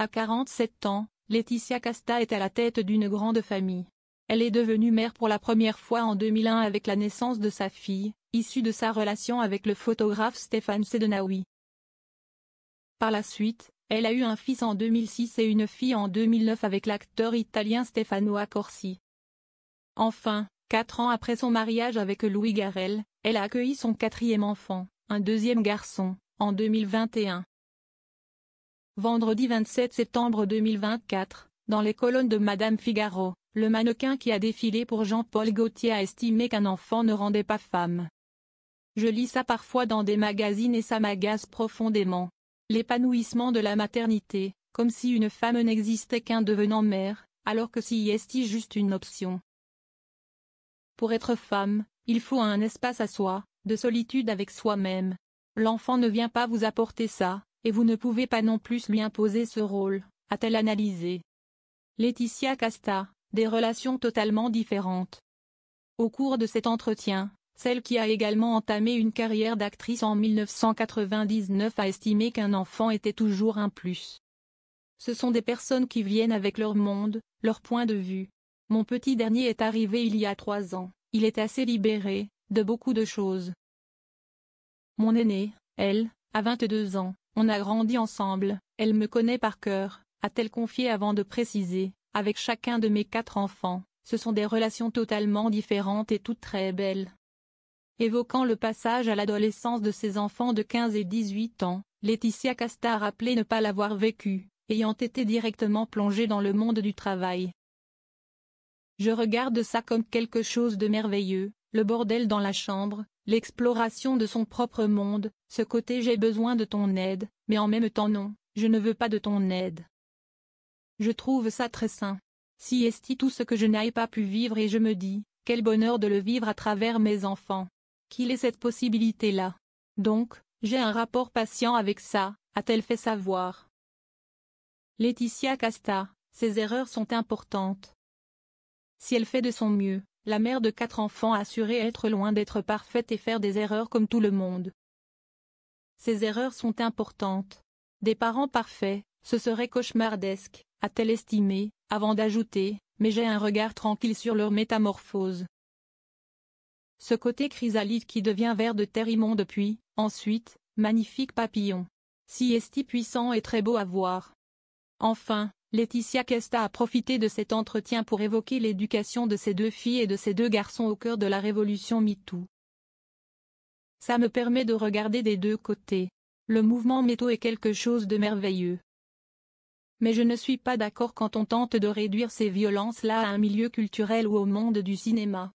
À 47 ans, Laetitia Casta est à la tête d'une grande famille. Elle est devenue mère pour la première fois en 2001 avec la naissance de sa fille, issue de sa relation avec le photographe Stéphane Sedenaoui. Par la suite, elle a eu un fils en 2006 et une fille en 2009 avec l'acteur italien Stefano Accorsi. Enfin, 4 ans après son mariage avec Louis Garrel, elle a accueilli son 4e enfant, un 2e garçon, en 2021. Vendredi 27 septembre 2024, dans les colonnes de Madame Figaro, le mannequin qui a défilé pour Jean-Paul Gaultier a estimé qu'un enfant ne rendait pas femme. Je lis ça parfois dans des magazines et ça m'agace profondément. L'épanouissement de la maternité, comme si une femme n'existait qu'en devenant mère, alors que si est juste une option. Pour être femme, il faut un espace à soi, de solitude avec soi-même. L'enfant ne vient pas vous apporter ça, et vous ne pouvez pas non plus lui imposer ce rôle, a-t-elle analysé. Laetitia Casta, des relations totalement différentes. Au cours de cet entretien, celle qui a également entamé une carrière d'actrice en 1999 a estimé qu'un enfant était toujours un plus. Ce sont des personnes qui viennent avec leur monde, leur point de vue. Mon petit dernier est arrivé il y a 3 ans, il est assez libéré, de beaucoup de choses. Mon aînée, elle, a 22 ans, on a grandi ensemble, elle me connaît par cœur, a-t-elle confié avant de préciser, avec chacun de mes 4 enfants, ce sont des relations totalement différentes et toutes très belles. Évoquant le passage à l'adolescence de ses enfants de 15 et 18 ans, Laetitia Casta a rappelé ne pas l'avoir vécu, ayant été directement plongée dans le monde du travail. Je regarde ça comme quelque chose de merveilleux, le bordel dans la chambre, l'exploration de son propre monde, ce côté j'ai besoin de ton aide, mais en même temps non, je ne veux pas de ton aide. Je trouve ça très sain. Si est tout ce que je n'ai pas pu vivre et je me dis, quel bonheur de le vivre à travers mes enfants. Qu'il ait cette possibilité-là. Donc, j'ai un rapport patient avec ça, a-t-elle fait savoir. Laetitia Casta, ses erreurs sont importantes. Si elle fait de son mieux, la mère de 4 enfants a assuré être loin d'être parfaite et faire des erreurs comme tout le monde. Ces erreurs sont importantes. Des parents parfaits, ce serait cauchemardesque, a-t-elle estimé, avant d'ajouter, mais j'ai un regard tranquille sur leur métamorphose. Ce côté chrysalide qui devient vert de terre immonde puis, ensuite, magnifique papillon. Si est puissant et très beau à voir. Enfin, Laetitia Casta a profité de cet entretien pour évoquer l'éducation de ses 2 filles et de ses 2 garçons au cœur de la révolution MeToo. Ça me permet de regarder des 2 côtés. Le mouvement MeToo est quelque chose de merveilleux. Mais je ne suis pas d'accord quand on tente de réduire ces violences-là à un milieu culturel ou au monde du cinéma.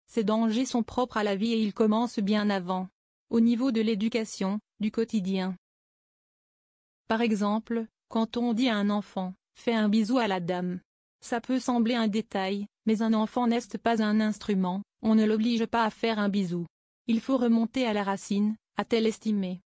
Ces dangers sont propres à la vie et ils commencent bien avant. Au niveau de l'éducation, du quotidien. Par exemple, quand on dit à un enfant, fais un bisou à la dame. Ça peut sembler un détail, mais un enfant n'est pas un instrument, on ne l'oblige pas à faire un bisou. Il faut remonter à la racine, a-t-elle estimé.